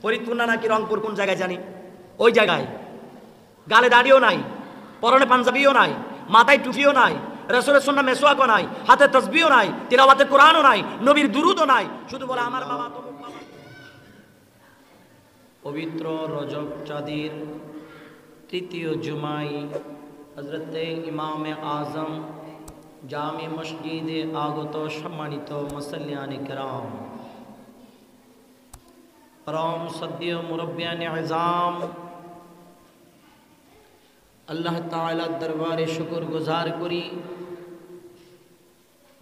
ফরিদপুর না নাকি রংপুর কোন জায়গায় জানি, ওই জায়গায় গালে দাড়িও নাই, পরনে পাঞ্জাবিও নাই, মাথায় টুপিও নাই, রাসূলের সুন্নাহ মেসওয়াকও নাই, হাতে তাসবিহও নাই, তিলাওয়াতে কোরআনও নাই, নবীর দুরূদও নাই, শুধু বলে আমার বাবা তো। পবিত্র রজব চাঁদের তৃতীয় জুমায় হযরতে ইমামে আজম জামে মসজিদে আগত সম্মানিত মুসল্লিয়ানে কেরাম, পরম সদ্য মুরব্বিয়ানে আযম, আল্লাহ তাআলার দরবারে শুকর গুজার করি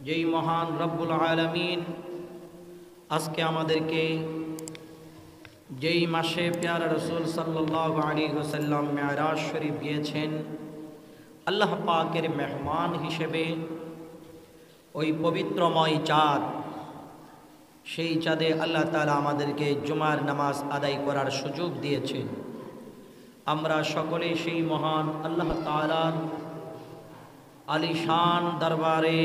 যেই মহান রব্বুল আলামিন আজকে আমাদেরকে যেই মাসে প্যারা রাসূল সাল্লাল্লাহু আলাইহি ওয়াসাল্লাম মেরাজ শরীফ গিয়েছেন, আল্লাহ পাকের মেহমান হিসেবে ওই পবিত্রময় চাঁদ, সেই চাঁদে আল্লাহ তাআলা আমাদেরকে জুমার নামাজ আদায় করার সুযোগ দিয়েছেন। আমরা সকলে সেই মহান আল্লাহ তাআলার আলিশান দরবারে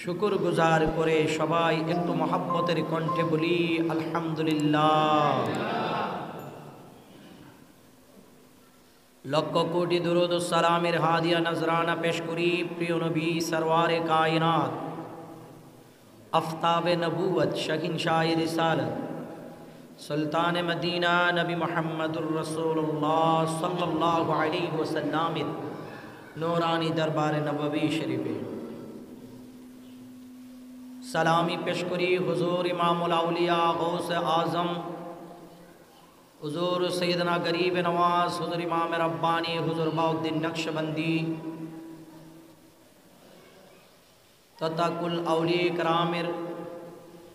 শুকর গুজার করে সবাই একটু মহব্বতের কণ্ঠে বলি আলহামদুলিল্লাহ। লক্ষ কোটি দুরূদ ও সালামের হাদিয়া নজরানা পেশ করি প্রিয় নবী সরওয়ারে কায়নাত, আফতাবে নবুয়ত, শাহিনশাহ রিসালত, সুলতান মদিনা নবী মুহাম্মদুর রাসূলুল্লাহ সাল্লাল্লাহু আলাইহি ওয়াসাল্লামের নূরানি দরবারে নববী শরীফে সালামি পেশ করি হুজুর ইমামুল আউলিয়া গৌস আজম হুজুর সৈয়দনা গরিব নওয়াজ হুজুর ইমাম রব্বানী হুজুর বাউদ্দিন নকশবন্दी তথা কুল আউলিয়া کرامের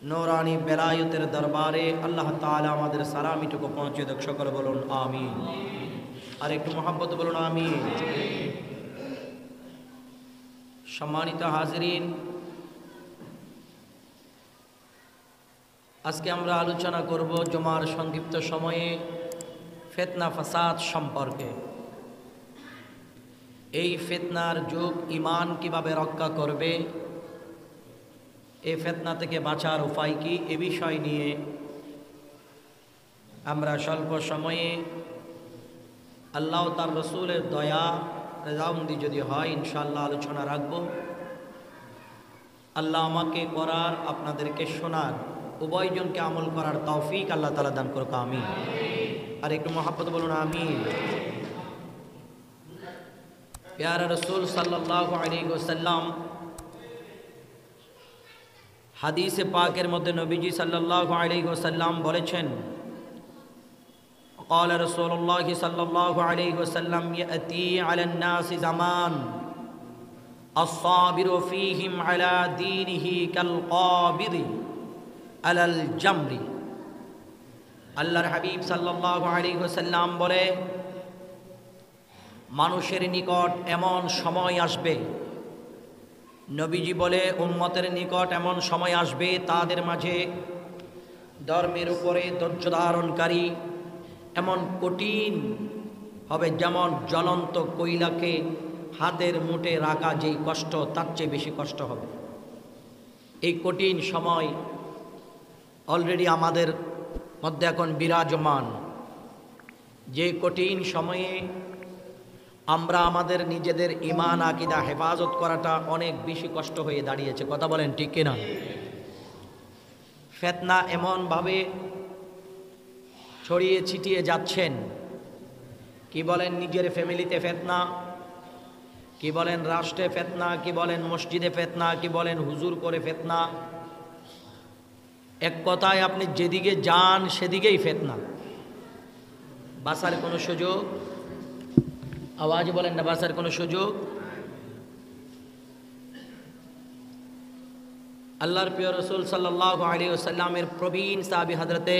নূরানি বেলায়েতের দরবারে আল্লাহ তাআলা আমাদের সালামিটুকু পৌঁছে দেখ, সকলে বলুন আমিন। আর একটু মহব্বত বলুন আমিন। সম্মানিত হাজিরিন, আজকে আমরা আলোচনা করব জুমার সংক্ষিপ্ত সময়ে ফিতনা ফাসাদ সম্পর্কে। এই ফিতনার যুগ ঈমান কিভাবে রক্ষা করবে, এই ফিতনা থেকে বাঁচার উপায় কি, এ বিষয় নিয়ে আমরা স্বল্প সময়ে আল্লাহ তার রসুলের দয়া রেজাউন্দি যদি হয় ইনশাআল্লাহ আলোচনা রাখব। আল্লাহ আমাকে করার, আপনাদেরকে শোনার, উভয়জনকে আমল করার তৌফিক আল্লাহ তাআলা দান করুক আমিন। আর একটু মহব্বত বলুন আমিন। প্যারা রাসূল সাল্লাল্লাহু আলাইহি ওয়াসাল্লাম হাদিসে পাকের মধ্যে নবীজি সাল্লাল্লাহু আলাইহি ওয়াসাল্লাম বলেছেন, قال رسول الله صلى الله عليه وسلم يأتي على الناس زمان الصابر فيهم على دينه كالقابض على الجمر। আল্লাহর হাবিব সাল্লাল্লাহু আলাইহি ওয়াসাল্লাম বলে, মানুষের নিকট এমন সময় আসবে, নবীজি বলে উম্মতের নিকট এমন সময় আসবে তাদের মাঝে ধর্মের উপরে ধৈর্য ধারণকারী এমন কঠিন হবে, যেমন জ্বলন্ত কয়লাকে হাতের মুঠে রাখা যেই কষ্ট, তার চেয়ে বেশি কষ্ট হবে। এই কঠিন সময় অলরেডি আমাদের মধ্যে এখন বিরাজমান। যে কঠিন সময়ে আমরা আমাদের নিজেদের ঈমান আকীদা হেফাজত করাটা অনেক বেশি কষ্ট হয়ে দাঁড়িয়েছে, কথা বলেন ঠিক কিনা? ফিতনা এমনভাবে ছড়িয়ে ছিটিয়ে যাচ্ছেন, কি বলেন নিজের ফ্যামিলিতে ফিতনা, কি বলেন রাষ্ট্রে ফিতনা, কি বলেন মসজিদে ফিতনা, কি বলেন হুজুর করে ফিতনা। এক কথায় আপনি যেদিকে যান সেদিকেই ফিতনা। বাঁচার কোনো সুযোগ, আওয়াজ বলেন না, বাঁচার কোনো সুযোগ। আল্লাহর প্রিয় রাসূল সাল্লাল্লাহু আলাইহি ওয়াসাল্লামের প্রবীণ সাহাবী হযরতে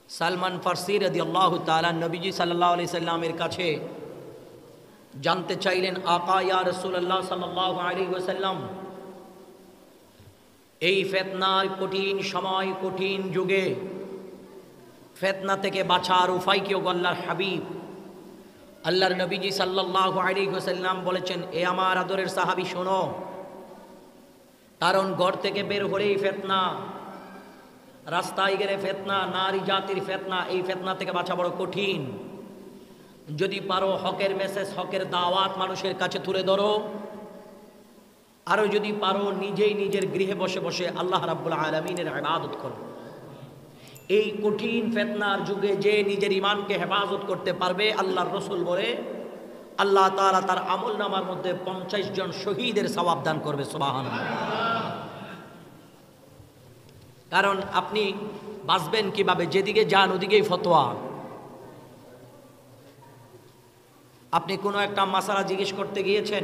সালমান ফারসি রাদিয়াল্লাহু তাআলা নবীজি সাল্লাল্লাহু আলাইহি সাল্লামের কাছে জানতে চাইলেন, আকা ইয়া রাসূলুল্লাহ সাল্লাল্লাহু আলাইহি ওয়াসাল্লাম, এই ফিতনার কঠিন সময়, কঠিন যুগে ফিতনা থেকে বাঁচার উপায় কি? ওগো আল্লাহর হাবিব, আল্লাহর নবীজি সাল্লাল্লাহু আলাইহি ওয়াসাল্লাম বলেছেন, এ আমার আদরের সাহাবী শোনো, কারণ ঘর থেকে বের হলেই ফিতনা, রাস্তায় গেলে ফিতনা, নারী জাতির ফিতনা, এই ফিতনা থেকে বাঁচা বড় কঠিন। যদি পারো হকের মেসেজ, হকের দাওয়াত মানুষের কাছে তুলে ধরো। আরও যদি পারো নিজেই নিজের গৃহে বসে বসে আল্লাহ রাব্বুল আলামিনের ইবাদত করো। এই কঠিন ফিতনার যুগে যে নিজের ঈমানকে হেফাজত করতে পারবে, আল্লাহর রাসূল বলে আল্লাহ তাআলা তার আমলনামার মধ্যে 50 জন শহীদের সওয়াব দান করবে। সুবহানাল্লাহ। কারণ আপনি বাঁচবেন কিভাবে? যেদিকে যান ওদিকেই ফতোয়া। আপনি কোনো একটা মাসালা জিজ্ঞেস করতে গিয়েছেন,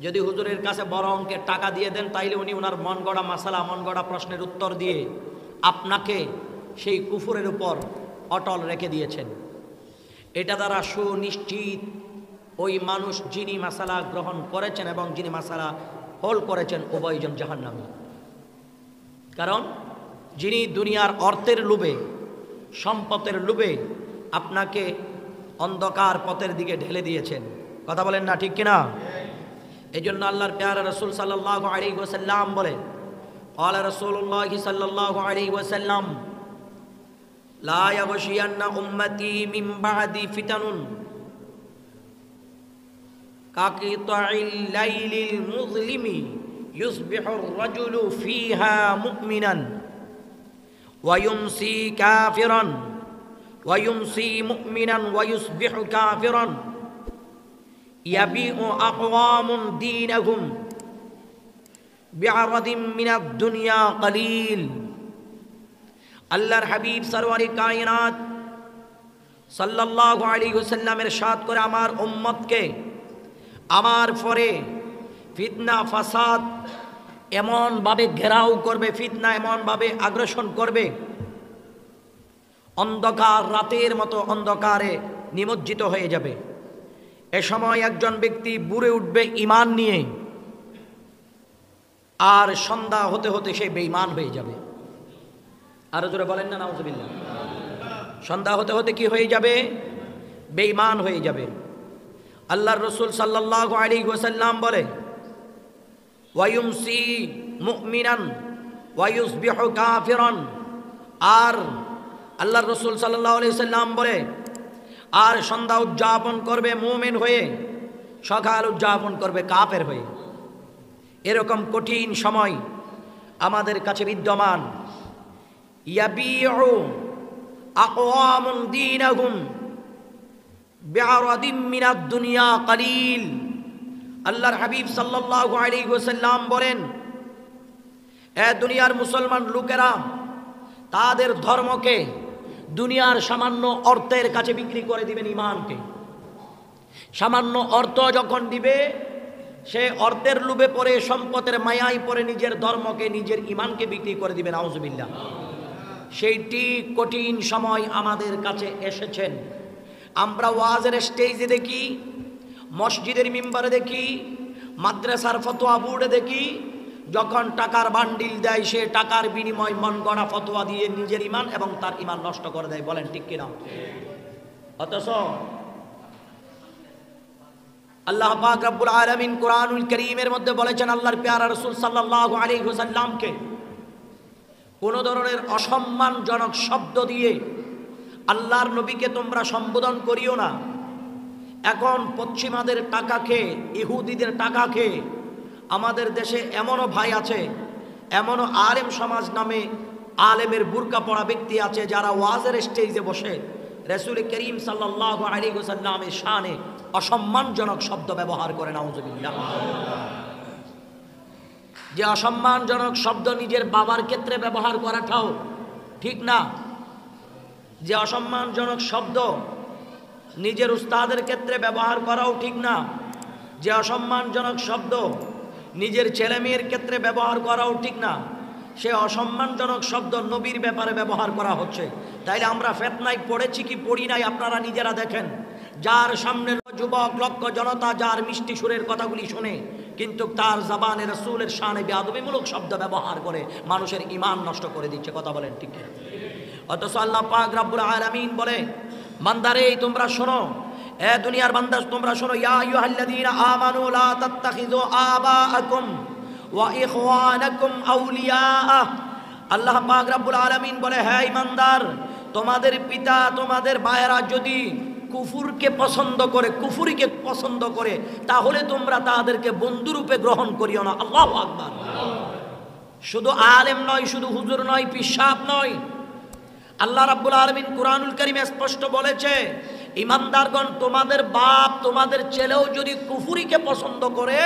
যদি হুজুরের কাছে বড় অঙ্কের টাকা দিয়ে দেন, তাইলে উনি ওনার মন গড়া মাসালা, মন গড়া প্রশ্নের উত্তর দিয়ে আপনাকে সেই কুফরের উপর অটল রেখে দিয়েছেন। এটা দ্বারা সুনিশ্চিত ওই মানুষ যিনি মাসালা গ্রহণ করেছেন এবং যিনি মাসালা হল করেছেন উভয়জন জাহান্নামী। কারণ যিনি দুনিয়ার অর্থের লোভে, সম্পদের লোভে আপনাকে অন্ধকার পথের দিকে ঢেলে দিয়েছেন। কথা বলেন না, ঠিক কিনা? এই জন্য আল্লাহর প্যারা রাসূল সাল্লাল্লাহু আলাইহি ওয়াসাল্লাম বলে, ক্বালা রাসূলুল্লাহ সাল্লাল্লাহু আলাইহি ওয়াসাল্লাম, লা ইয়াগশিয়ান্না উম্মতি মিন বা'দি ফিতানুন কাকিতা'ইল লাইলিল মুযলিমি ইউসবিহুর রাজুলু ফিহা মুমিনান ওয়া ইউমসি কাফিরান ওয়া ইউমসি মুমিনান ওয়া ইউসবিহু কাফিরান ইয়াবিউ আকওয়ামুন দীনাহুম বিআরাদিন মিনাদ দুনিয়া কলিল। আল্লাহর হাবিব সরওয়ারে কায়নাত সাল্লাল্লাহু আলাইহি ওয়াসাল্লাম ইরশাদ করে, আমার উম্মতকে আমার পরে ফিতনা ফাসাদ এমনভাবে ঘেরাও করবে, ফিতনা এমনভাবে আগ্রাসন করবে, অন্ধকার রাতের মতো অন্ধকারে নিমজ্জিত হয়ে যাবে। এ সময় একজন ব্যক্তি বুড়ে উঠবে ঈমান নিয়ে, আর সন্ধ্যা হতে হতে সে বেঈমান হয়ে যাবে। আরো জোরে বলেন না নাউজুবিল্লাহ। সন্ধ্যা হতে হতে কি হয়ে যাবে? বেঈমান হয়ে যাবে। আল্লাহর রাসূল সাল্লাল্লাহু আলাইহি ওয়াসাল্লাম বলে, ওয়ায়ুমসি মুমিনান ওয়া ইউসবিহু কাফিরান। আর আল্লাহর রাসূল সাল্লাল্লাহু আলাইহি ওয়াসাল্লাম বলে, আর সন্ধ্যা উদযাপন করবে মুমিন হয়ে, সকাল উদযাপন করবে কাফের হয়ে। এরকম কঠিন সময় আমাদের কাছে বিদ্যমান। ইয়াবিউ আকওয়ামুন দীনাহুম বিআরাদিন মিনাদ দুনিয়া কলিল। আল্লাহর হাবিব সাল্লাল্লাহু আলাইহি ওয়াসাল্লাম বলেন, এ দুনিয়ার মুসলমান লোকেরা তাদের ধর্মকে দুনিয়ার সামান্য অর্থের কাছে বিক্রি করে দিবেন ঈমানকে। সামান্য অর্থ যখন দিবে, সে অর্থের লোভে পড়ে, সম্পদের মায়ায় পড়ে নিজের ধর্মকে, নিজের ঈমানকে বিক্রি করে দিবেন। আউযুবিল্লাহ। সেইটি কঠিন সময় আমাদের কাছে এসেছেন। আমরা ওয়াজের স্টেজে দেখি, মসজিদের মিম্বারে দেখি, মাদ্রাসার ফতোয়া বোর্ডে দেখি, যখন টাকার বান্ডিল দেয় সে টাকার বিনিময় মন গড়া ফতোয়া দিয়ে নিজের ঈমান এবং তার ঈমান নষ্ট করে দেয়। বলেন ঠিক কিনা? অথচ আল্লাহ পাক রব্বুল আলামিন কোরআনুল কারীমের মধ্যে বলেছেন, আল্লাহর প্যারা রাসূল সাল্লাল্লাহু আলাইহি ওয়াসাল্লামকে কোন ধরনের অসম্মানজনক শব্দ দিয়ে আল্লাহর নবীকে তোমরা সম্বোধন করিও না। এখন পশ্চিমাদের টাকা খেয়ে, ইহুদিদের টাকা খেয়ে আমাদের দেশে এমনও ভাই আছে, এমনও আলেম সমাজ নামে আলেমের বুরকা পরা ব্যক্তি আছে, যারা ওয়াজের স্টেজে বসে রাসূল করিম সাল্লাল্লাহু আলাইহি ওয়াসাল্লামের শানে অসম্মানজনক শব্দ ব্যবহার করে। নাউযুবিল্লাহ। যে অসম্মানজনক শব্দ নিজের বাবার ক্ষেত্রে ব্যবহার করাটাও ঠিক না, যে অসম্মানজনক শব্দ নিজের উস্তাদের ক্ষেত্রে ব্যবহার করাও ঠিক না, যে অসম্মানজনক শব্দ নিজের ছেলে মেয়ের ক্ষেত্রে ব্যবহার করাও ঠিক না, সে অসম্মানজনক শব্দ নবীর ব্যাপারে ব্যবহার করা হচ্ছে। তাইলে আমরা ফিতনায় পড়েছি কি পড়ি নাই আপনারা নিজেরা দেখেন। যার সামনে যুবক লক্ষ জনতা যার মিষ্টি সুরের কথাগুলি শুনে, কিন্তু তার জবানে রাসূলের শানে বেয়াদবিমূলক শব্দ ব্যবহার করে মানুষের ঈমান নষ্ট করে দিচ্ছে। কথা বলেন ঠিক কিনা? অথচ আল্লাহ পাক রব্বুল আলামিন বলে, বান্দারে তোমরা শোনো, এ দুনিয়ার বান্দা তোমরা শোনো, ইয়া আইয়ুহাল্লাযীনা আমানু লা তাত্তাখিযু আবাআকুম ওয়া ইখওয়ানাকুম আউলিয়া। আল্লাহ পাক রব্বুল আলামিন বলে, হ্যাঁ ইমানদার, তোমাদের পিতা তোমাদের ভাইয়েরা যদি কুফুরকে পছন্দ করে, কুফুরিকে পছন্দ করে, তাহলে তোমরা তাদেরকে বন্ধুরূপে গ্রহণ করিও না। আল্লাহু আকবার। শুধু আলেম নয়, শুধু হুজুর নয়, পিশাব নয়, আল্লাহ রাব্বুল আলামিন কুরআনুল কারীমে স্পষ্ট বলেছে, ইমানদারগণ, তোমাদের বাপ তোমাদের ছেলেও যদি কুফুরিকে পছন্দ করে,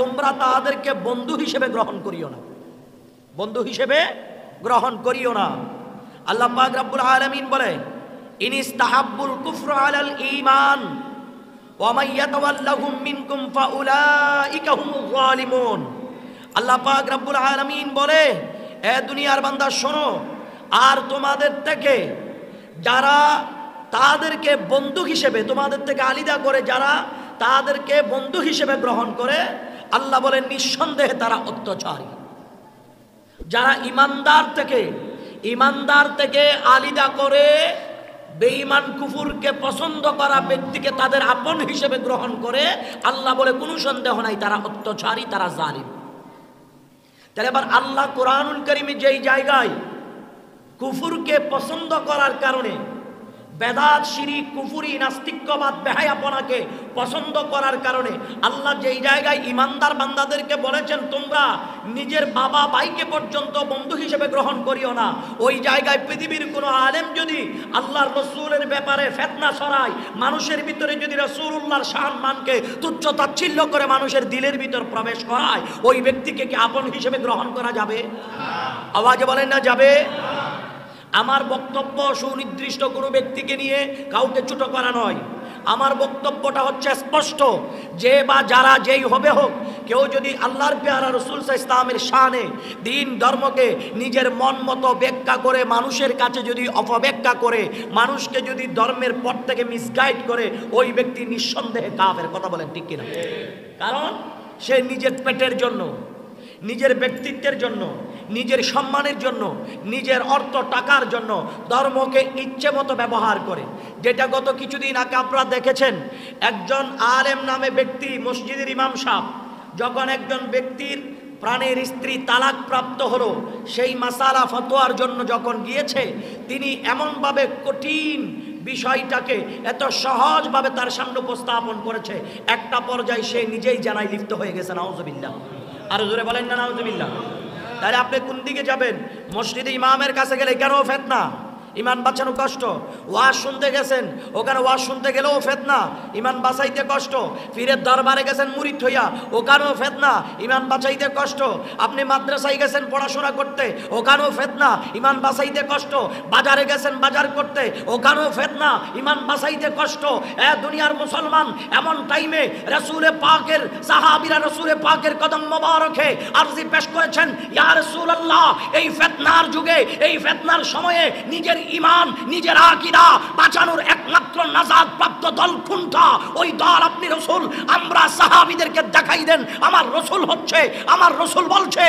তোমরা তাদেরকে বন্ধু হিসেবে গ্রহণ করিও না, বন্ধু হিসেবে গ্রহণ করিও না। আল্লাহ পাক রব্বুল আলামিন বলে, ইনিস্তাহাব্বুল কুফরা আলাল ঈমান ওয়া মান ইয়াতাওয়াল্লাহুম মিনকুম ফাউলাইকা হুমুয যালিমুন। আল্লাহ পাক রব্বুল আলামিন বলে, এ দুনিয়ার বান্দা শোনো, আর তোমাদের থেকে যারা তাদেরকে বন্ধু হিসেবে, তোমাদের থেকে আলাদা করে যারা তাদেরকে বন্ধু হিসেবে গ্রহণ করে, আল্লাহ বলেন নিঃসন্দেহে তারা অত্যাচারী। যারা ইমানদার থেকে আলাদা করে বেঈমান কুফুরকে পছন্দ করা ব্যক্তিকে তাদের আপন হিসেবে গ্রহণ করে, আল্লাহ বলে কোনো সন্দেহ নাই তারা অত্যাচারী, তারা জালিম। তাহলে এবার আল্লাহ কুরআনুল কারীমে যেই জায়গায় কুফুরকে পছন্দ করার কারণে, বেদাত, শিরিক, কুফুরি, নাস্তিক্যবাদ, বেহায়াপনাকে পছন্দ করার কারণে আল্লাহ যেই জায়গায় ইমানদার বান্দাদেরকে বলেছেন তোমরা নিজের বাবা ভাইকে পর্যন্ত বন্ধু হিসেবে গ্রহণ করিও না, ওই জায়গায় পৃথিবীর কোনো আলেম যদি আল্লাহর রসুলের ব্যাপারে ফিতনা ছড়ায়, মানুষের ভিতরে যদি রাসূলুল্লাহর সম্মানকে তুচ্ছ তাচ্ছিল্য করে মানুষের দিলের ভিতর প্রবেশ করায়, ওই ব্যক্তিকে কি আপন হিসেবে গ্রহণ করা যাবে? আওয়াজে বলেন না যাবে। আমার বক্তব্য সুনির্দিষ্ট কোনো ব্যক্তিকে নিয়ে কাউকে ছোট করা নয়। আমার বক্তব্যটা হচ্ছে স্পষ্ট, যে বা যারা যেই হবে হোক, কেউ যদি আল্লাহর পেয়ারা রাসূল সাল্লাল্লাহু আলাইহি ওয়াসাল্লামের শানে দিন ধর্মকে নিজের মন মতো ব্যাখ্যা করে, মানুষের কাছে যদি অপব্যাখ্যা করে, মানুষকে যদি ধর্মের পথ থেকে মিসগাইড করে, ওই ব্যক্তি নিঃসন্দেহে কাফের। কথা বলেন ঠিক কিনা? কারণ সে নিজের পেটের জন্য, নিজের ব্যক্তিত্বের জন্য, নিজের সম্মানের জন্য, নিজের অর্থ টাকার জন্য ধর্মকে ইচ্ছে মতো ব্যবহার করে। যেটা গত কিছুদিন আগে আপনারা দেখেছেন, একজন আলেম নামে ব্যক্তি, মসজিদের ইমাম সাহেব, যখন একজন ব্যক্তির প্রাণের স্ত্রী তালাক প্রাপ্ত হলো, সেই মাসালা ফতোয়ার জন্য যখন গিয়েছে, তিনি এমনভাবে কঠিন বিষয়টাকে এত সহজভাবে তার সামনে উপস্থাপন করেছে, একটা পর্যায়ে সে নিজেই জানায় লিপ্ত হয়ে গেছে। নাউজুবিল্লাহ। আর জোরে বলেন না নাউজুবিল্লাহ। তাহলে আপনি কোন দিকে যাবেন? মসজিদে ইমামের কাছে গেলে কেন ফিতনা? ইমান বাঁচানো কষ্ট। ওয়াজ শুনতে গেছেন, ওখানে ওয়াজ শুনতে গেলেও ফিতনা, ইমান বাঁচাইতে কষ্ট। পীরের দরবারে গেছেন মুরিদ হইয়া, ওখানেও ফিতনা, ইমান বাঁচাইতে কষ্ট। আপনি মাদ্রাসায় গেছেন পড়াশোনা করতে, ওখানেও ফিতনা, ইমান বাঁচাইতে কষ্ট। বাজারে গেছেন বাজার করতে, ওখানেও ফিতনা, ইমান বাঁচাইতে কষ্ট। দুনিয়ার মুসলমান এমন টাইমে রাসূলে পাকের সাহাবীরা রাসূলে পাকের কদম মোবারকে আরজি পেশ করেছেন, ইয়া রাসূলুল্লাহ, এই ফিতনার যুগে, এই ফিতনার সময়ে নিজের ইমান, নিজের আকীদা বাঁচানোর একমাত্র নাজাত প্রাপ্ত দল কোনটা? ওই দল আপনি রাসূল। আমরা সাহাবীদেরকে দেখাই দেন, আমার রাসূল হচ্ছে, আমার রাসূল বলছে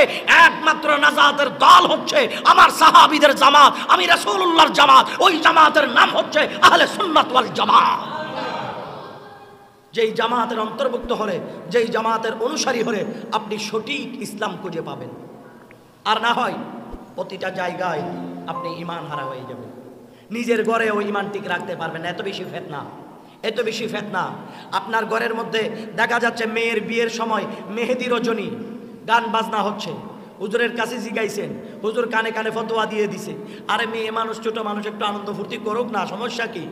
একমাত্র নাজাতের দল হচ্ছে আমার সাহাবীদের জামাত, আমি রাসূলুল্লাহর জামাত। ওই জামাতের নাম হচ্ছে আহলে সুন্নাত ওয়াল জামাত। যেই জামাতের অন্তর্ভুক্ত হলে, যেই জামাতের অনুসারী হলে আপনি সঠিক ইসলাম খুঁজে পাবেন। আর না হয় প্রতিটা জায়গায় আপনি ইমান হারা হয়ে যাবেন, নিজের ঘরে ওই ইমান ঠিক রাখতে পারবেন না। এত বেশি ফিতনা, এত বেশি ফিতনা। আপনার ঘরের মধ্যে দেখা যাচ্ছে মেয়ের বিয়ের সময় মেহেদি রজনী, গান বাজনা হচ্ছে, হুজুরের কাছে জিগাইছেন, হুজুর কানে কানে ফতোয়া দিয়ে দিছে। আরে মেয়ে মানুষ, ছোট মানুষ, একটু আনন্দ ফুর্তি করুক না, সমস্যা কি?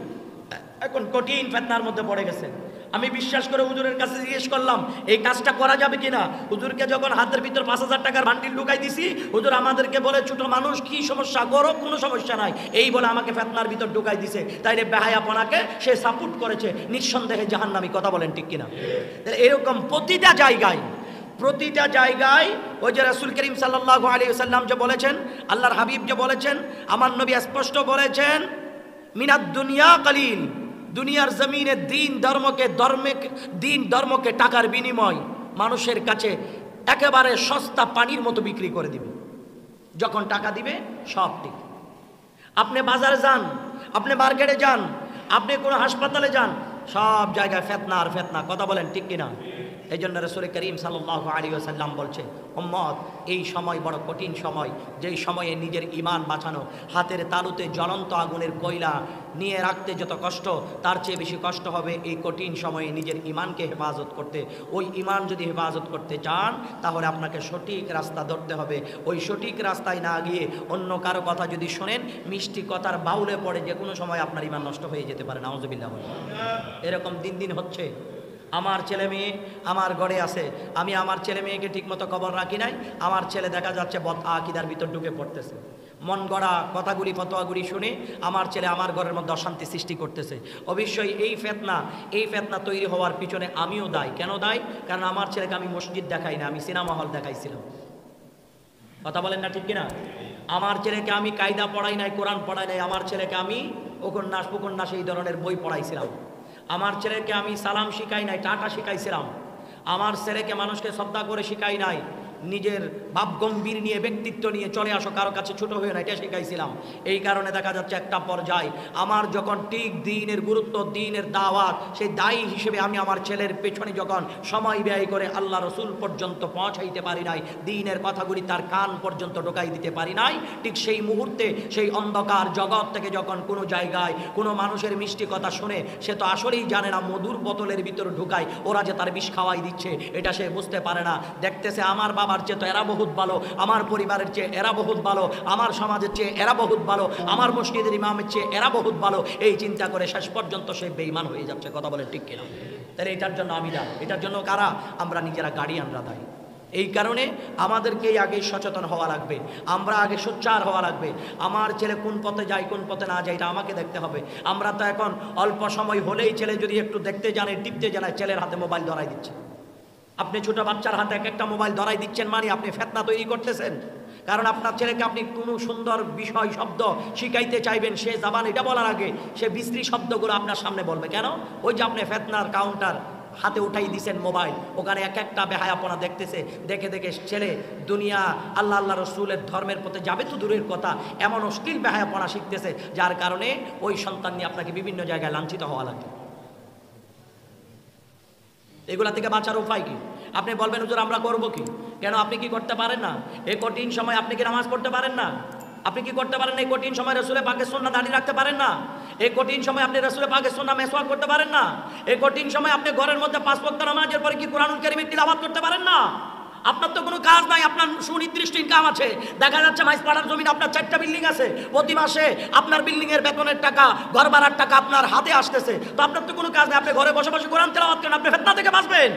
এখন কঠিন ফিতনার মধ্যে পড়ে গেছে। আমি বিশ্বাস করে হুজুরের কাছে জিজ্ঞেস করলাম এই কাজটা করা যাবে কিনা। হুজুরকে যখন হাতের ভিতর ৫,০০০ টাকার বান্ডিল ঢুকাই দিছি, হুজুর আমাদেরকে বলে ছোট মানুষ, কি সমস্যা, করো, কোনো সমস্যা নাই, এই বলে আমাকে ফিতনার ভিতর ঢুকাই দিছে। তাইলে বেহায়াপনাকে সে সাপোর্ট করেছে, নিঃসন্দেহে জাহান্নামী। কথা বলেন ঠিক কিনা? এরকম প্রতিটা জায়গায় ওই যে রাসূল করিম সাল্লাল্লাহু আলাইহি ওয়াসাল্লাম যে বলেছেন, আল্লাহর হাবিব যে বলেছেন, আমার নবী স্পষ্ট বলেছেন, মিনাদ দুনিয়া কালিল, দুনিয়ার জমিনে দিন ধর্মকে টাকার বিনিময় মানুষের কাছে একেবারে সস্তা পানির মতো বিক্রি করে দিবে। যখন টাকা দিবে সব ঠিক। আপনি বাজারে যান, আপনি মার্কেটে যান, আপনি কোনো হাসপাতালে যান, সব জায়গায় ফিতনা আর ফিতনা। কথা বলেন ঠিক কিনা? এই জন্য রাসূল করিম সাল্লাল্লাহু আলাইহি ওয়াসাল্লাম বলছে, উম্মত এই সময় বড় কঠিন সময়, যেই সময়ে নিজের ঈমান বাঁচানো, হাতের তালুতে জ্বলন্ত আগুনের কয়লা নিয়ে রাখতে যত কষ্ট, তার চেয়ে বেশি কষ্ট হবে এই কঠিন সময়ে নিজের ঈমানকে হেফাজত করতে। ওই ঈমান যদি হেফাজত করতে চান তাহলে আপনাকে সঠিক রাস্তা ধরতে হবে। ওই সঠিক রাস্তায় না গিয়ে অন্য কারো কথা যদি শোনেন, মিষ্টি কথার বাউলে পড়ে যে কোনো সময় আপনার ঈমান নষ্ট হয়ে যেতে পারে। নাউজুবিল্লাহ। এরকম দিন দিন হচ্ছে। আমার ছেলে মেয়ে আমার ঘরে আছে, আমি আমার ছেলে মেয়েকে ঠিকমতো খবর রাখি নাই, আমার ছেলে দেখা যাচ্ছে বদ আকিদার ভিতর ঢুকে পড়তেছে। মন গড়া কথাগুলি ফতোয়াগুলি শুনে আমার ছেলে আমার ঘরের মধ্যে অশান্তি সৃষ্টি করতেছে। অবশ্যই এই ফেতনা তৈরি হওয়ার পিছনে আমিও দায়ী। কেন দায়ী? কারণ আমার ছেলেকে আমি মসজিদ দেখাই না, আমি সিনেমা হল দেখাইছিলাম। কথা বলেন না ঠিক কিনা? আমার ছেলেকে আমি কায়দা পড়াই নাই, কোরআন পড়াই নাই, আমার ছেলেকে আমি উপন্যাস এই ধরনের বই পড়াইছিলাম। আমার ছেলেকে আমি সালাম শিখাই নাই, টাটা শিখাইছিলাম। আমার ছেলেকে মানুষকে শ্রদ্ধা করে শিখাই নাই, নিজের ভাব গম্ভীর নিয়ে ব্যক্তিত্ব নিয়ে চলে আসো, কারো কাছে ছোট হয়ে না, এটা শিখাইছিলাম। এই কারণে দেখা যাচ্ছে একটা পর্যায়ে আমার যখন ঠিক দিনের গুরুত্ব, দিনের দাওয়াত, সেই দায়ী হিসেবে আমি আমার ছেলের পেছনে যখন সময় ব্যয় করে আল্লাহ রসুল পর্যন্ত পৌঁছাইতে পারি নাই, দিনের কথাগুলি তার কান পর্যন্ত ঢোকাই দিতে পারি নাই, ঠিক সেই মুহূর্তে সেই অন্ধকার জগৎ থেকে যখন কোনো জায়গায় কোনো মানুষের মিষ্টি কথা শুনে, সে তো আসলেই জানে না মধুর বোতলের ভিতর ঢুকায় ওরা যে তার বিষ খাওয়াই দিচ্ছে, এটা সে বুঝতে পারে না। দেখতেছে আমার বাবার চেয়ে তো এরা বহুত ভালো, আমার পরিবারের চেয়ে এরা বহুত ভালো, আমার সমাজের চেয়ে এরা বহুত ভালো, আমার মসজিদের ইমামের চেয়ে এরা বহুত ভালো, এই চিন্তা করে শেষ পর্যন্ত সে বেঈমান হয়ে যাচ্ছে। কথা বলে ঠিক কিনা? তাহলে এটার জন্য আমি দায়ী। এটার জন্য কারা? আমরা নিজেরা, গার্ডিয়ানরা দায়ী। এই কারণে আমাদেরকেই আগে সচেতন হওয়া লাগবে, আমরা আগে সোচ্চার হওয়া লাগবে। আমার ছেলে কোন পথে যায়, কোন পথে না যায়, এটা আমাকে দেখতে হবে। আমরা তো এখন অল্প সময় হলেই ছেলে যদি একটু দেখতে জানে, টিপতে জানে, ছেলের হাতে মোবাইল ধরাই দিচ্ছে। আপনি ছোট বাচ্চার হাতে এক একটা মোবাইল ধরাই দিচ্ছেন, মানে আপনি ফিতনা তৈরি করতেছেন। কারণ আপনার ছেলেকে আপনি কোনো সুন্দর বিষয় শব্দ শিখাইতে চাইবেন, সে জাবান এটা বলার আগে সে বিশ্রী শব্দগুলো আপনার সামনে বলবে। কেন? ওই যে আপনি ফিতনার কাউন্টার হাতে উঠাই দিয়েছেন মোবাইল, ওখানে এক একটা বেহায়াপনা দেখতেছে, দেখে দেখে ছেলে দুনিয়া আল্লাহ রসুলের ধর্মের পথে যাবে তো দূরের কথা, এমন অশ্লীল বেহায়াপনা শিখতেছে, যার কারণে ওই সন্তান নিয়ে আপনাকে বিভিন্ন জায়গায় লাঞ্ছিত হওয়া লাগে। এগুলা থেকে বাঁচার উপায় কি? আপনি বলবেন হুজুর আমরা করবো কি? কেন? আপনি কি করতে পারেন না? এই কঠিন সময় আপনি কি নামাজ পড়তে পারেন না? আপনি কি করতে পারেন? এই কঠিন সময় রাসূলের পাকের সুন্নাহ দাঁড়িয়ে রাখতে পারেন না? এই কঠিন সময় আপনি রাসূলের পাকের সুন্নাহ মেসওয়াক করতে পারেন না? এই কঠিন সময় আপনি ঘরের মধ্যে 5 ওয়াক্ত নামাজের পরে কি কোরআনুল কারীমের তিলাওয়াত করতে পারেন না? আপনার তো কোনো কাজ নাই, আপনার সুনির্দিষ্ট ইনকাম আছে। দেখা যাচ্ছে মাইজপাড়ার জমিন আপনার 4টা বিল্ডিং আছে, প্রতি মাসে আপনার বিল্ডিং এর বেতনের টাকা, ঘর ভাড়ার টাকা আপনার হাতে আসতেছে, তো আপনার তো কোনো কাজ নেই, আপনি ঘরে বসে বসে কোরআন তেলাওয়াত করেন, আপনি ফিতনা থেকে বাঁচবেন।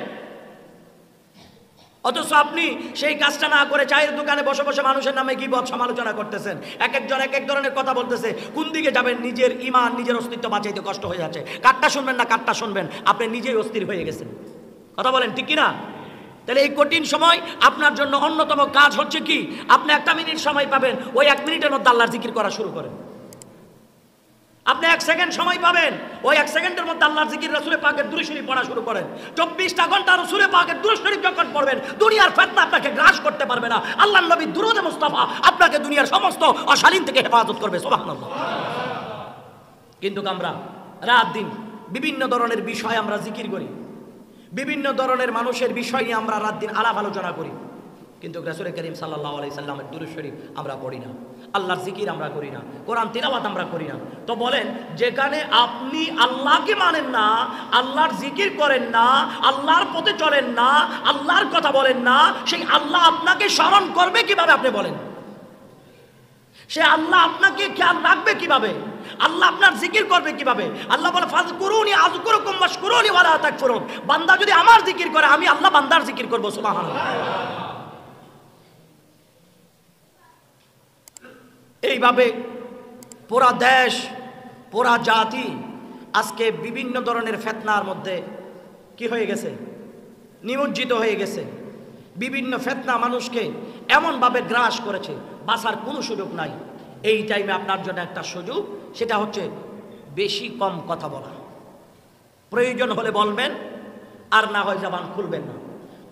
অথচ আপনি সেই কাজটা না করে চায়ের দোকানে বসে বসে মানুষের নামে গীবত সমালোচনা করতেছেন, এক একজন এক এক ধরনের কথা বলতেছে। কোন দিকে যাবেন? নিজের ঈমান, নিজের অস্তিত্ব বাঁচাইতে কষ্ট হয়ে যাচ্ছে। কাটটা শুনবেন না কাটটা শুনবেন, আপনি নিজেই অস্থির হয়ে গেছেন। কথা বলেন ঠিক কিনা? তাহলে এই কঠিন সময় আপনার জন্য অন্যতম কাজ হচ্ছে কি? আপনি 1 মিনিট সময় পাবেন, ওই 1 মিনিটের মধ্যে আল্লাহর জিকির করা শুরু করেন। আপনি 1 সেকেন্ড সময় পাবেন, ওই 1 সেকেন্ডের মধ্যে আল্লাহর জিকির, রাসূলের পাকের দুরূদ শরীফ পড়া শুরু করেন। 24টা ঘন্টা রাসূলের পাকের দুরূদ শরীফ যখন পড়বেন, দুনিয়ার ফিতনা আপনাকে গ্রাস করতে পারবে না। আল্লাহর নবীর দুরূদে মুস্তাফা আপনাকে দুনিয়ার সমস্ত অশালীন থেকে হেফাজত করবে। সুবহানাল্লাহ। কিন্তু আমরা রাত দিন বিভিন্ন ধরনের বিষয় আমরা জিকির করি, বিভিন্ন ধরনের মানুষের বিষয় নিয়ে আমরা রাত দিন আলাপ আলোচনা করি, কিন্তু রাসূল করিম সাল্লাল্লাহু আলাইহি সাল্লামের দুরূদ শরীফ আমরা পড়ি না, আল্লাহর জিকির আমরা করি না, কোরআন তিলাওয়াত আমরা করি না। তো বলেন, যেখানে আপনি আল্লাহকে মানেন না, আল্লাহর জিকির করেন না, আল্লাহর পথে চলেন না, আল্লাহর কথা বলেন না, সেই আল্লাহ আপনাকে স্মরণ করবে কিভাবে? আপনি বলেন, সে আল্লাহ আপনাকে খেয়াল রাখবে কিভাবে? আল্লাহ আপনার জিকির করবে কিভাবে? আল্লাহ বলে ফাযকুরুনি আযকুরুকুম ওয়াশকুরুনি ওয়ালা তাকফুরুন। বান্দা যদি আমার জিকির করে, আমি আল্লাহ বান্দার জিকির করব। সুবহানাল্লাহ। এইভাবে পুরা দেশ, পুরা জাতি আজকে বিভিন্ন ধরনের ফিতনার মধ্যে কি হয়ে গেছে? নিমজ্জিত হয়ে গেছে। বিভিন্ন ফিতনা মানুষকে এমনভাবে গ্রাস করেছে, বাঁচার কোনো সুযোগ নাই। এই টাইমে আপনার জন্য একটা সুযোগ, সেটা হচ্ছে বেশি কম কথা বলা। প্রয়োজন হলে বলবেন, আর না হয় জবান খুলবেন না।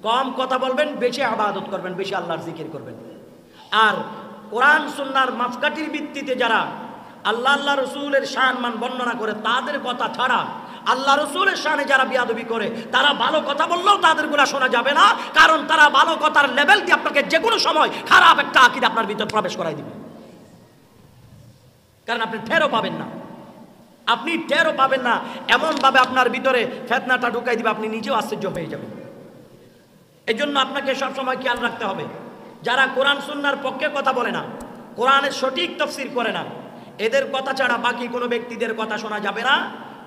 কম কথা বলবেন, বেশি ইবাদত করবেন, বেশি আল্লাহর জিকির করবেন। আর কোরআন সুন্নাহর মাপকাঠির ভিত্তিতে যারা আল্লাহ রসুলের শান মান বর্ণনা করে, তাদের কথা ছাড়া আল্লাহ রসুলের শানে যারা বিয়াদবি করে তারা ভালো কথা বললেও তাদের গুলা শোনা যাবে না, কারণ তারা ভালো কথার লেভেল দিয়ে আপনাকে যে কোনো সময় খারাপ একটা আকীদা আপনার ভিতর প্রবেশ করাই দিবে, কারণ আপনি টেরও পাবেন না, আপনি টেরও পাবেন না, এমন ভাবে আপনার ভিতরে ফিতনাটা ঢুকাই দিবে আপনি নিজেও আশ্চর্য হয়ে যাবেন। এই জন্য আপনাকে সবসময় খেয়াল রাখতে হবে, যারা কোরআন সুন্নাহর পক্ষে কথা বলে না, কোরআনের সঠিক তাফসীর করে না, এদের কথা ছাড়া বাকি কোনো ব্যক্তিদের কথা শোনা যাবে না,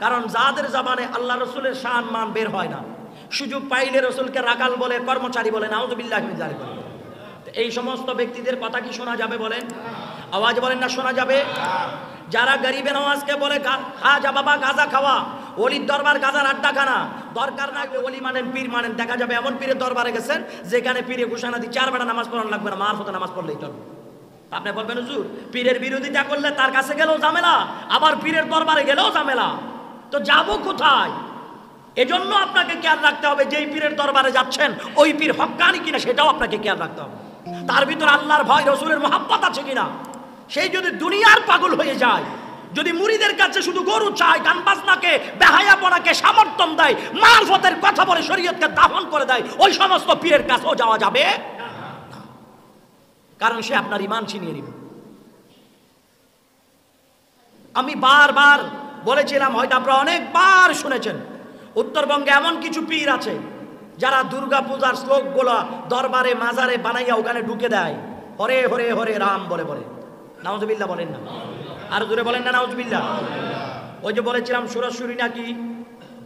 কারণ যাদের জবানে আল্লাহ রসুলের শান মান বের হয় না, সুযোগ পাইলে রসুলকে রাখাল বলে, কর্মচারী বলে, নাউযুবিল্লাহি মিন যালিক বলে, এই সমস্ত ব্যক্তিদের কথা কি শোনা যাবে বলেন? আওয়াজ বলেন না শোনা যাবে? যারা গরিবে নওয়াজকে বলে খাজা বাবা গাঁজা খাওয়া, ওলির দরবার গাঁজার আড্ডাখানা, দরকার না ওলি মানেন পীর মানেন, দেখা যাবে এমন পীরের দরবারে গেছেন যেখানে পীরে ঘোষণা দিয়ে 4 বেলা নামাজ পড়ানো লাগবে না, মারফতে নামাজ পড়লেই চলবে। আপনি বলবেন হুজুর পীরের বিরোধিতা করলে তার কাছে গেলেও ঝামেলা, আবার পীরের দরবারে গেলেও ঝামেলা, তো যাবো কোথায়? এজন্য আপনাকে খেয়াল রাখতে হবে যেই পীরের দরবারে যাচ্ছেন ওই পীর হক্কানি কিনা সেটাও আপনাকে খেয়াল রাখতে হবে, তার ভিতর আল্লাহর ভয় রসুলের মহব্বত আছে কিনা। সেই যদি দুনিয়ার পাগল হয়ে যায়, যদি মুরিদের কাছে শুধু গরু চায়, গান বাজনাকে, বেহায়াপনাকে সমর্থন দেয়, মারফতের কথা বলে শরীয়তকে দাফন করে দেয়, ওই সমস্ত পীরের কাছেও যাওয়া যাবে না, কারণ সে আপনার ঈমান ছিনিয়ে নেবে। আমি বারবার বলেছিলাম, হয়তো আপনারা অনেকবার শুনেছেন, উত্তরবঙ্গে এমন কিছু পীর আছে যারা দুর্গা পূজার শ্লোকগুলো দরবারে মাজারে বানাইয়া ওখানে ঢুকে দেয়, হরে হরে হরে রাম বলে বলে। নাউজুবিল্লাহ বলেন না, আর জোরে বলেন না নাউজুবিল্লাহ। ওই যে বলেছিলাম সুরসুরি নাকি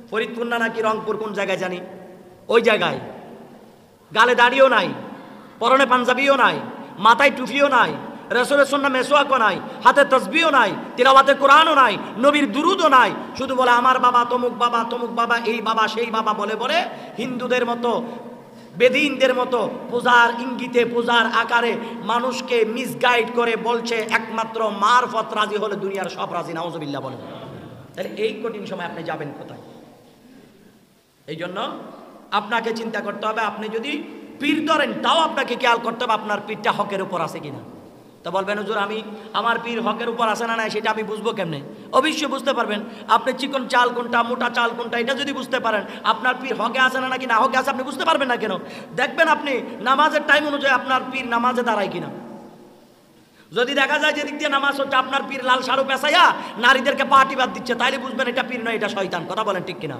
ফরিদপুর না নাকি রংপুর কোন জায়গায় জানি, ওই জায়গায় গালে দাড়িও নাই, পরনে পাঞ্জাবিও নাই, মাথায় টুপিও নাই, রাসূলের সুন্নাহ মেসওয়াকও নাই, হাতে তাসবিহও নাই, তিলাওয়াতে কোরআনও নাই, নবীর দুরুদও নাই, শুধু বলে আমার বাবা তমুক বাবা তমুক বাবা, এই বাবা সেই বাবা বলে বলে হিন্দুদের মতো বেদিনদের মতো পূজার ইঙ্গিতে পূজার আকারে মানুষকে মিসগাইড করে বলছে একমাত্র মারফত রাজি হলে দুনিয়ার সব রাজি। নাউজুবিল্লাহ বলেন। তাহলে এই কঠিন সময় আপনি যাবেন কোথায়? এই জন্য আপনাকে চিন্তা করতে হবে, আপনি যদি পীর ধরেন তাও আপনাকে খেয়াল করতে হবে আপনার পীরটা হকের উপর আছে কিনা। তো বলবেন হুজুর আমার পীর হকের উপর আছে না নাই সেটা আমি বুঝবো কেমনে? অবশ্যই বুঝতে পারবেন, আপনি চিকন চাল কোনটা মোটা চাল কোনটা এটা যদি বুঝতে পারেন, আপনার পীর হকে আছে না নাকি না হকে আছে আপনি বুঝতে পারবেন না কেন? দেখবেন আপনি নামাজের টাইম অনুযায়ী আপনার পীর নামাজে দাঁড়ায় কিনা। যদি দেখা যায় যে দিক দিয়ে নামাজ হচ্ছে আপনার পীর লাল শাড়ু পেঁচাইয়া নারীদেরকে পার্টি বাদ দিচ্ছে, তাইলে বুঝবেন এটা পীর নয়, এটা শয়তান। কথা বলেন ঠিক কিনা?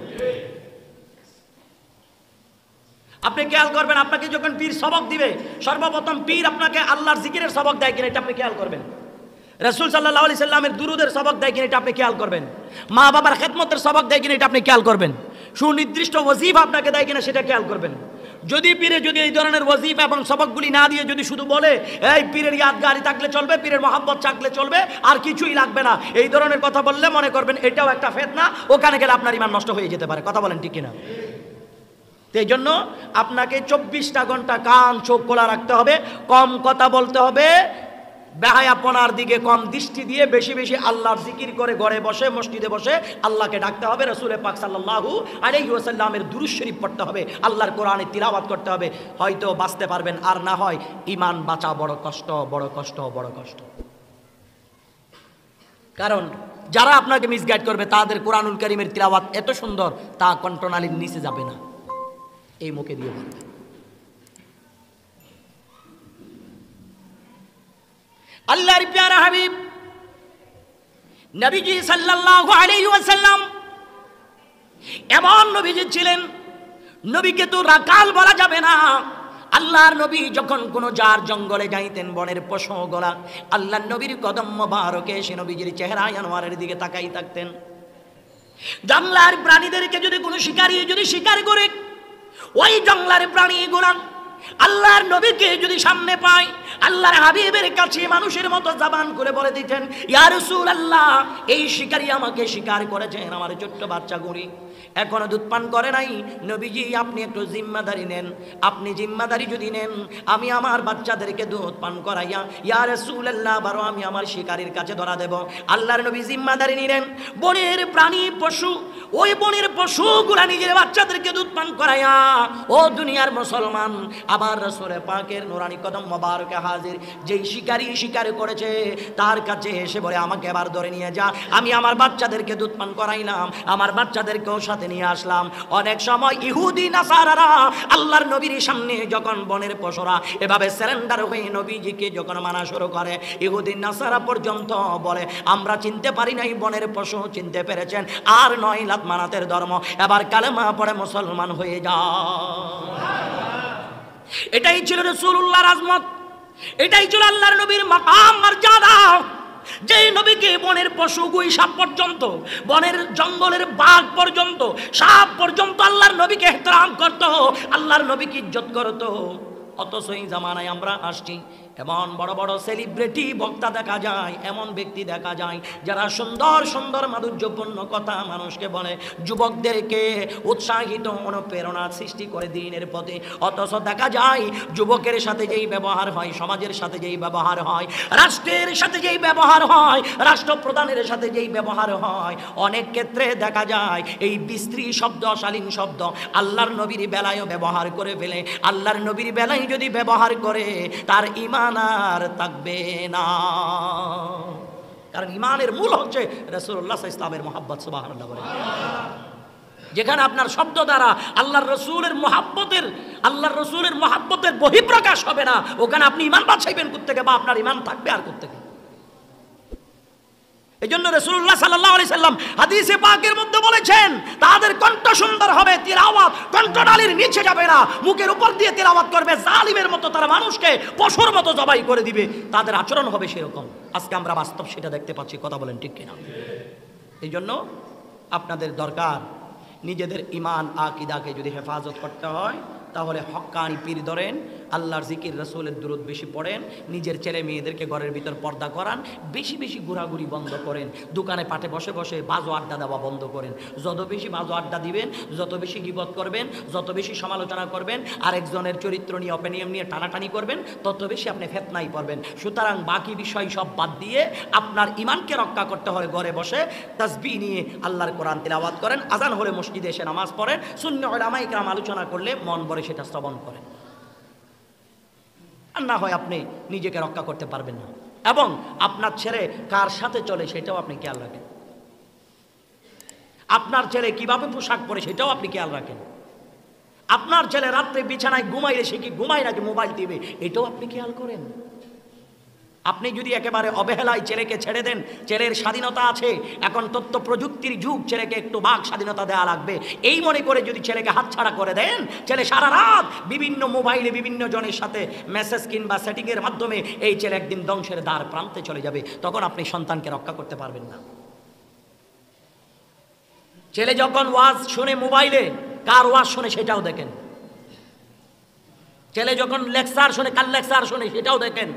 আপনি খেয়াল করবেন, আপনাকে যখন পীর সবক দিবে সর্বপ্রথম পীর আপনাকে আল্লাহর জিকিরের সবক দেয় কিনা এটা আপনি খেয়াল করবেন, রাসূল সাল্লাল্লাহু আলাইহি সাল্লামের দুরুদের সবক দেয় কিনা এটা আপনি খেয়াল করবেন, মা বাবার খেদমতের সবক দেয় কিনা এটা আপনি খেয়াল করবেন, সুনির্দিষ্ট ওয়াজিফা আপনাকে দেয় কিনা সেটা খেয়াল করবেন। যদি পীরে যদি এই ধরনের ওয়াজিফা এবং সবকগুলি না দিয়ে যদি শুধু বলে এই পীরের ইয়াদগারি থাকলে চলবে, পীরের মহব্বত থাকলে চলবে, আর কিছুই লাগবে না, এই ধরনের কথা বললে মনে করবেন এটাও একটা ফিতনা, ওখানে গেলে আপনার ঈমান নষ্ট হয়ে যেতে পারে। কথা বলেন ঠিক কিনা? এই জন্য আপনাকে 24টা ঘন্টা কান চোখ খোলা রাখতে হবে, কম কথা বলতে হবে, বেহায়াপনার দিকে কম দৃষ্টি দিয়ে বেশি বেশি আল্লাহর জিকির করে ঘরে বসে মসজিদে বসে আল্লাহকে ডাকতে হবে, রাসূল পাক সাল্লাল্লাহু আলাইহি ওয়াসাল্লামের দুরূদ শরীফ পড়তে হবে, আল্লাহর কোরআনের তিলাওয়াত করতে হবে, হয়তো বাঁচতে পারবেন, আর না হয় ঈমান বাঁচা বড় কষ্ট, বড় কষ্ট, বড় কষ্ট। কারণ যারা আপনাকে মিসগাইড করবে তাদের কোরআনুল কারীমের তিলাওয়াত এত সুন্দর তা কণ্ঠনালীর নিচে যাবে না, এই মুখে দিয়ে বলবে। আল্লাহর প্যারা হাবিব নবীজি সাল্লাল্লাহু আলাইহি ওয়াসাল্লাম এমন নবীজি ছিলেন, নবীকে তো রাকাল বলা যাবে না। আল্লাহর নবী যখন কোনো জার জঙ্গলে যাইতেন, বনের পশুগুলা আল্লাহর নবীর কদম মোবারকে সে নবীজির চেহারা আনোয়ারের দিকে তাকাই থাকতেন। জঙ্গলার প্রাণীদেরকে যদি কোনো শিকারী যদি শিকার করে, ওই জঙ্গলার প্রাণীগুলা আল্লাহর নবীকে যদি সামনে পায়, আল্লাহর হাবিবের কাছে মানুষের মতো জবান করে বলে দিতেন, ইয়া রাসূলুল্লাহ, এই শিকারী আমাকে শিকার করেছেন, আমার ছোট্ট বাচ্চা গুড়ি এখনো দুধ পান করে নাই, নবীজি আপনি একটু জিম্মাদারি নেন, আপনি জিম্মাদারি যদি নেন আমি আমার বাচ্চাদেরকে দুধ পান করাইয়া ইয়া রাসূলুল্লাহ বারো আমি আমার শিকারীর কাছে ধরা দেব। আল্লাহর নবী জিম্মাদারি নিলেন, বনের প্রাণী পশু, ওই বনের পশুগুলা নিজের বাচ্চাদেরকে দুধ পান করাইয়া, ও দুনিয়ার মুসলমান আবার রাসূল পাকের নূরানি কদম মোবারকে হাজির। যেই শিকারী শিকার করেছে তার কাছে এসে বলে, আমাকে এবার ধরে নিয়ে যা, আমি আমার বাচ্চাদেরকে দুধ পান করাইলাম, আমার বাচ্চাদেরকেও সাথে নিয়ে আসলাম। অনেক সময় ইহুদি নাসারারা আল্লাহর নবীর সামনে যখন বনের পশুরা এভাবে সারেন্ডার হয়ে নবীজিকে যখন মানা শুরু করে, ইহুদি নাসারা পর্যন্ত বলে, আমরা চিনতে পারি নাই, বনের পশু চিনতে পেরেছেন, আর নয় লাত মানাতের ধর্ম, এবার কালেমা পড়ে মুসলমান হয়ে যা। এটাই ছিল রাসূলুল্লাহর আজমত, এটাই ছিল আল্লাহর নবীর মাকাম মর্যাদা। যে নবীকে বনের পশু গুই সাপ পর্যন্ত, বনের জঙ্গলের বাঘ পর্যন্ত, সাপ পর্যন্ত আল্লাহর নবীকে ইহতিরাম করত, আল্লাহর নবীকে ইজ্জত করত। অথচ এই জামানায় আমরা আসছি, এমন বড় বড় সেলিব্রিটি বক্তা দেখা যায়, এমন ব্যক্তি দেখা যায় যারা সুন্দর সুন্দর মাধুর্যপূর্ণ কথা মানুষকে বলে, যুবকদেরকে উৎসাহিত অনুপ্রেরণা সৃষ্টি করে দিনের পথে। অথচ দেখা যায় যুবকের সাথে যেই ব্যবহার হয়, সমাজের সাথে যেই ব্যবহার হয়, রাষ্ট্রের সাথে যেই ব্যবহার হয়, রাষ্ট্রপ্রধানের সাথে যেই ব্যবহার হয়, অনেক ক্ষেত্রে দেখা যায় এই বিস্ত্রী শব্দ, অশালীন শব্দ আল্লাহর নবীর বেলায়ও ব্যবহার করে ফেলে। আল্লাহর নবীর বেলায় যদি ব্যবহার করে তার ঈমান আর থাকবে না, কারণ ঈমানের মূল হচ্ছে রাসূলুল্লাহ সাল্লাল্লাহু আলাইহি ওয়াসাল্লামের মুহাব্বত। সুবহানাল্লাহ বলে। যেখানে আপনার শব্দ দ্বারা আল্লাহর রসূলের মহাব্বতের বহিঃপ্রকাশ হবে না, ওখানে আপনি ঈমান বাঁচাইবেন কোত্থেকে, বা আপনার ঈমান থাকবে আর কোত্থেকে? এই জন্য রাসূলুল্লাহ সাল্লাল্লাহু আলাইহি সাল্লাম হাদিসে পাকের মধ্যে বলেছেন, তাদের কণ্ঠ সুন্দর হবে, তিলাওয়াত কণ্ঠনালীর নিচে যাবে না, মুখের উপর দিয়ে তিলাওয়াত করবে, জালিমের মতো তারা মানুষকে পশুর মতো জবাই করে দিবে, তাদের আচরণ হবে সেরকম। আজকে আমরা বাস্তব সেটা দেখতে পাচ্ছি, কথা বলেন ঠিক কিনা? এই জন্য আপনাদের দরকার নিজেদের ঈমান আকীদাকে যদি হেফাজত করতে হয়, তাহলে হক্কানি পীর ধরেন, আল্লাহর জিকির, রাসূলের দুরূদ বেশি পড়েন, নিজের ছেলে মেয়েদেরকে ঘরের ভিতর পর্দা করান, বেশি বেশি ঘোরাঘুরি বন্ধ করেন, দোকানে পাটে বসে বসে বাজো আড্ডা দেওয়া বন্ধ করেন। যত বেশি বাজো আড্ডা দিবেন, যত বেশি গীবত করবেন, যত বেশি সমালোচনা করবেন, আরেকজনের চরিত্র নিয়ে, অপিনিয়ন নিয়ে টানাটানি করবেন, তত বেশি আপনি ফিতনায় পড়বেন। সুতরাং বাকি বিষয় সব বাদ দিয়ে আপনার ঈমানকে রক্ষা করতে হলে ঘরে বসে তাসবিহ নিয়ে আল্লাহর কোরআন তিলাওয়াত করেন, আজান হলে মসজিদে এসে নামাজ পড়েন, সুন্নাহ উলামায়ে কেরাম আলোচনা করলে মন ভরে সেটা শ্রবণ করেন। আর না হয় আপনি নিজেকে রক্ষা করতে পারবেন না। এবং আপনার ছেলে কার সাথে চলে সেটাও আপনি খেয়াল রাখেন, আপনার ছেলে কিভাবে পোশাক পরে সেটাও আপনি খেয়াল রাখেন, আপনার ছেলে রাত্রে বিছানায় ঘুমাইলে সে কি ঘুমায় নাকি মোবাইল টিপে, এটাও আপনি খেয়াল করেন। আপনি যদি একেবারে অবহেলায় ছেলেকে ছেড়ে দেন, ছেলের স্বাধীনতা আছে, এখন তথ্য প্রযুক্তির যুগ, ছেলেকে একটু বাক স্বাধীনতা দেওয়া লাগবে, এই মনে করে যদি ছেলেকে হাতছাড়া করে দেন, ছেলে সারা রাত বিভিন্ন মোবাইলে বিভিন্ন জনের সাথে মেসেজ কিংবা সেটিংয়ের মাধ্যমে এই ছেলে একদিন ধ্বংসের দ্বার প্রান্তে চলে যাবে, তখন আপনি সন্তানকে রক্ষা করতে পারবেন না। ছেলে যখন ওয়াজ শুনে মোবাইলে, কার ওয়াজ শুনে সেটাও দেখেন। ছেলে যখন লেকচার শুনে, কার লেকচার শুনে সেটাও দেখেন।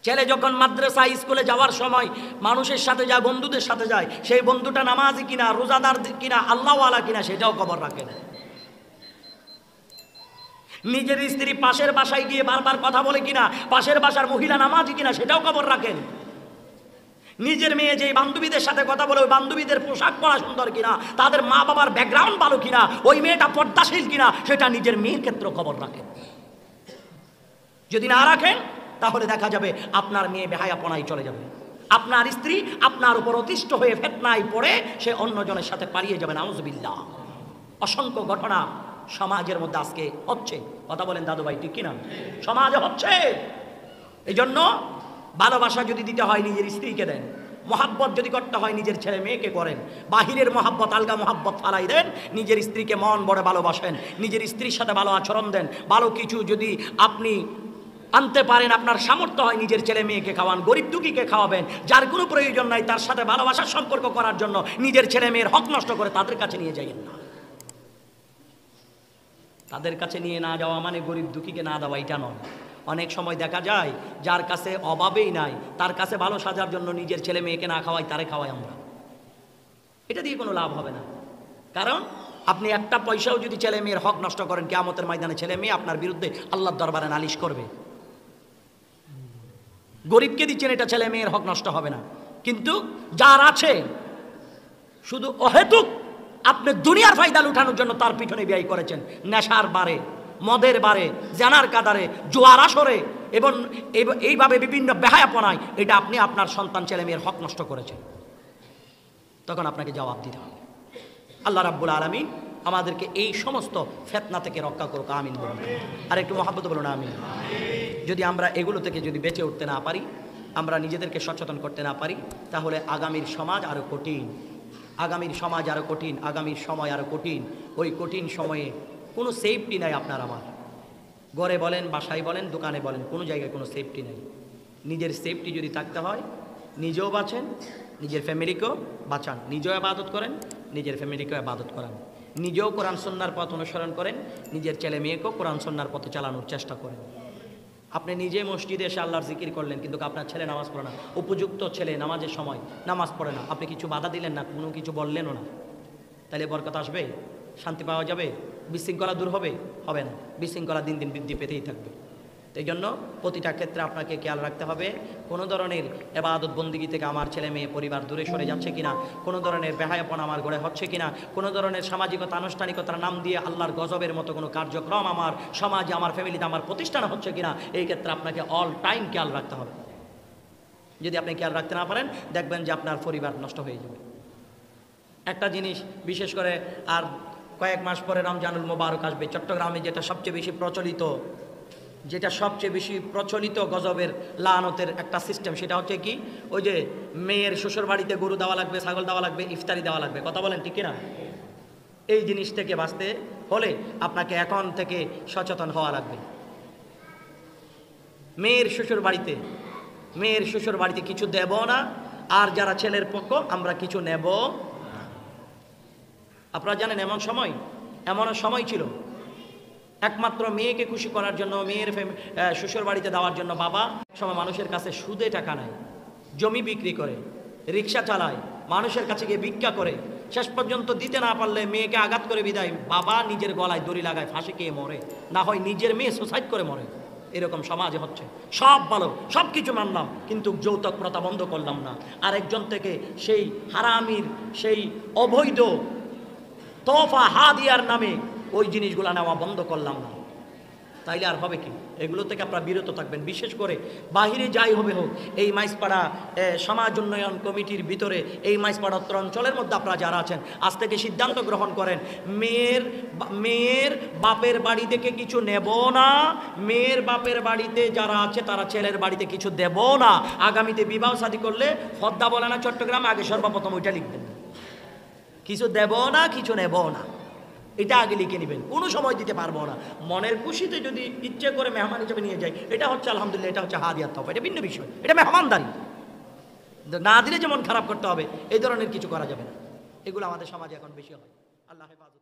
ছেলে যখন মাদ্রাসা স্কুলে যাওয়ার সময় মানুষের সাথে যায়, বন্ধুদের সাথে যায়, সেই বন্ধুটা নামাজি কিনা, রোজাদার কিনা, আল্লাহওয়ালা কিনা সেটাও খবর রাখেন। নিজের স্ত্রী পাশের বাসায় গিয়ে বারবার কথা বলে কিনা, পাশের বাসার মহিলা নামাজি কিনা সেটাও খবর রাখেন। নিজের মেয়ে যে বান্ধবীদের সাথে কথা বলে, ওই বান্ধবীদের পোশাক পরা সুন্দর কিনা, তাদের মা বাবার ব্যাকগ্রাউন্ড ভালো কিনা, ওই মেয়েটা পর্দাশীল কিনা, সেটা নিজের মেয়ের ক্ষেত্রে খবর রাখেন। যদি না রাখেন তাহলে দেখা যাবে আপনার মেয়ে বেহায়াপনায় চলে যাবে, আপনার স্ত্রী আপনার উপর অতিষ্ঠ হয়ে ফিতনায় পড়ে সে অন্যজনের সাথে পালিয়ে যাবে, নাউযুবিল্লাহ। অসংখ্য ঘটনা সমাজের মধ্যে আজকে হচ্ছে, কথা বলেন দাদু ভাই ঠিক কিনা? সমাজে হচ্ছে। এই জন্য ভালোবাসা যদি দিতে হয় নিজের স্ত্রীকে দেন, মহাব্বত যদি করতে হয় নিজের ছেলে মেয়েকে করেন, বাহিরের মহাব্বত আলগা মহাব্বত ফালাই দেন, নিজের স্ত্রীকে মন বড়ে ভালোবাসেন, নিজের স্ত্রীর সাথে ভালো আচরণ দেন। ভালো কিছু যদি আপনি আনতে পারেন, আপনার সামর্থ্য হয়, নিজের ছেলে মেয়েকে খাওয়ান, গরিব দুঃখীকে খাওয়াবেন, যার কোনো প্রয়োজন নাই তার সাথে ভালোবাসার সম্পর্ক করার জন্য নিজের ছেলে মেয়ের হক নষ্ট করে তাদের কাছে নিয়ে যাইয়েন না। তাদের কাছে নিয়ে না যাওয়া মানে গরিব দুঃখীকে না দেওয়া এটা নয়। অনেক সময় দেখা যায় যার কাছে অভাবেই নাই, তার কাছে ভালো সাজার জন্য নিজের ছেলে মেয়েকে না খাওয়াই, তারে খাওয়াই আমরা। এটা দিয়ে কোনো লাভ হবে না, কারণ আপনি একটা পয়সাও যদি ছেলে মেয়ের হক নষ্ট করেন, কিয়ামতের ময়দানে ছেলে মেয়ে আপনার বিরুদ্ধে আল্লাহর দরবারে নালিশ করবে। গরিবকে দিচ্ছেন, এটা ছেলে মেয়ের হক নষ্ট হবে না, কিন্তু যার আছে শুধু অহেতুক আপনি দুনিয়ার ফায়দা লুটানোর জন্য তার পিছনে ব্যয় করেছেন, নেশার বারে মদের বারে, জানার কাদারে, জোয়ার আসরে এবং এইভাবে বিভিন্ন বেহায়াপনায় এটা আপনি আপনার সন্তান ছেলে মেয়ের হক নষ্ট করেছেন, তখন আপনাকে জবাব দিতে হবে। আল্লাহ রাব্বুল আলামিন আমাদেরকে এই সমস্ত ফিতনা থেকে রক্ষা করুক, আমিন বলুন। আর একটু মহব্বত বলুন আমিন। যদি আমরা এগুলো থেকে যদি বেঁচে উঠতে না পারি, আমরা নিজেদেরকে সচেতন করতে না পারি, তাহলে আগামীর সমাজ আরও কঠিন, আগামীর সমাজ আরও কঠিন, আগামীর সময় আরও কঠিন। ওই কঠিন সময়ে কোনো সেফটি নাই আপনার আমার, ঘরে বলেন, বাসায় বলেন, দোকানে বলেন, কোনো জায়গায় কোনো সেফটি নেই। নিজের সেফটি যদি থাকতে হয়, নিজেও বাঁচেন, নিজের ফ্যামিলিকেও বাঁচান, নিজেও ইবাদত করেন, নিজের ফ্যামিলিকেও ইবাদত করান, নিজেও কোরআন সুন্নাহর পথ অনুসরণ করেন, নিজের ছেলে মেয়েকেও কোরআন সুন্নাহর পথে চালানোর চেষ্টা করেন। আপনি নিজে মসজিদে এসে আল্লাহর জিকির করলেন, কিন্তু আপনার ছেলে নামাজ পড়ে না, উপযুক্ত ছেলে নামাজের সময় নামাজ পড়ে না, আপনি কিছু বাধা দিলেন না, কোনো কিছু বললেনও না, তাহলে বরকত আসবে? শান্তি পাওয়া যাবে? বিশৃঙ্খলা দূর হবে? হবে না, বিশৃঙ্খলা দিন দিন বৃদ্ধি পেতেই থাকবে। এই জন্য প্রতিটা ক্ষেত্রে আপনাকে খেয়াল রাখতে হবে, কোনো ধরনের ইবাদত বন্দিগি থেকে আমার ছেলে মেয়ে পরিবার দূরে সরে যাচ্ছে কিনা, কোনো ধরনের বেহায়াপনা আমার ঘরে হচ্ছে কিনা, কোনো ধরনের সামাজিকতা আনুষ্ঠানিকতার নাম দিয়ে আল্লাহর গজবের মতো কোনো কার্যক্রম আমার সমাজে, আমার ফ্যামিলিতে, আমার প্রতিষ্ঠানে হচ্ছে কিনা, এই ক্ষেত্রে আপনাকে অল টাইম খেয়াল রাখতে হবে। যদি আপনি খেয়াল রাখতে না পারেন, দেখবেন যে আপনার পরিবার নষ্ট হয়ে যাবে। একটা জিনিস বিশেষ করে আর কয়েক মাস পরে রমজানুল মোবারক আসবে, চট্টগ্রামে যেটা সবচেয়ে বেশি প্রচলিত গজবের লানতের একটা সিস্টেম, সেটা হচ্ছে কি, ওই যে মেয়ের শ্বশুর বাড়িতে গরু দেওয়া লাগবে, ছাগল দেওয়া লাগবে, ইফতারি দেওয়া লাগবে, কথা বলেন ঠিক কিনা? এই জিনিস থেকে বাঁচতে হলে আপনাকে এখন থেকে সচেতন হওয়া লাগবে। মেয়ের শ্বশুর বাড়িতে কিছু দেব না, আর যারা ছেলের পক্ষ আমরা কিছু নেব। আপনারা জানেন এমন সময় ছিল, একমাত্র মেয়েকে খুশি করার জন্য, মেয়ের শ্বশুর বাড়িতে দেওয়ার জন্য বাবা সময় মানুষের কাছে সুদে টাকা নেয়, জমি বিক্রি করে, রিক্সা চালায়, মানুষের কাছে গিয়ে ভিক্ষা করে, শেষ পর্যন্ত দিতে না পারলে মেয়েকে আঘাত করে বিদায়, বাবা নিজের গলায় দড়ি লাগায়, ফাঁসি খেয়ে মরে, না হয় নিজের মেয়ে সুসাইড করে মরে। এরকম সমাজে হচ্ছে। সব ভালো, সব কিছু মানলাম, কিন্তু যৌতুক প্রথা বন্ধ করলাম না, আরেকজন থেকে সেই হারামির, সেই অবৈধ তোফা হাদিয়ার নামে ওই জিনিসগুলো নেওয়া বন্ধ করলাম না, তাইলে আর হবে কি? এগুলো থেকে আপনারা বিরত থাকবেন। বিশেষ করে বাহিরে যাই হবে হোক, এই মাইজপাড়া সমাজ উন্নয়ন কমিটির ভিতরে, এই মাইজপাড়া অঞ্চলের মধ্যে আপনারা যারা আছেন, আজ থেকে সিদ্ধান্ত গ্রহণ করেন, মেয়ের বাপের বাড়ি থেকে কিছু নেব না, মেয়ের বাপের বাড়িতে যারা আছে তারা ছেলের বাড়িতে কিছু দেব না। আগামীতে বিবাহ শাদী করলে ফদ্দা বলে না চট্টগ্রামে, আগে সর্বপ্রথম ওইটা লিখবেন, কিছু দেব না, কিছু নেব না, এটা আগে লিখে নেবেন। কোনো সময় দিতে পারবো না, মনের খুশিতে যদি ইচ্ছে করে মেহমান হিসেবে নিয়ে যাই, এটা হচ্ছে আলহামদুলিল্লাহ, এটা হচ্ছে হাদিয়াত তোফা, এটা ভিন্ন বিষয়, এটা মেহমানদারি। না দিলে যেমন খারাপ করতে হবে, এই ধরনের কিছু করা যাবে না। এগুলো আমাদের সমাজে এখন বেশি হয়। আল্লাহ হেফাজত।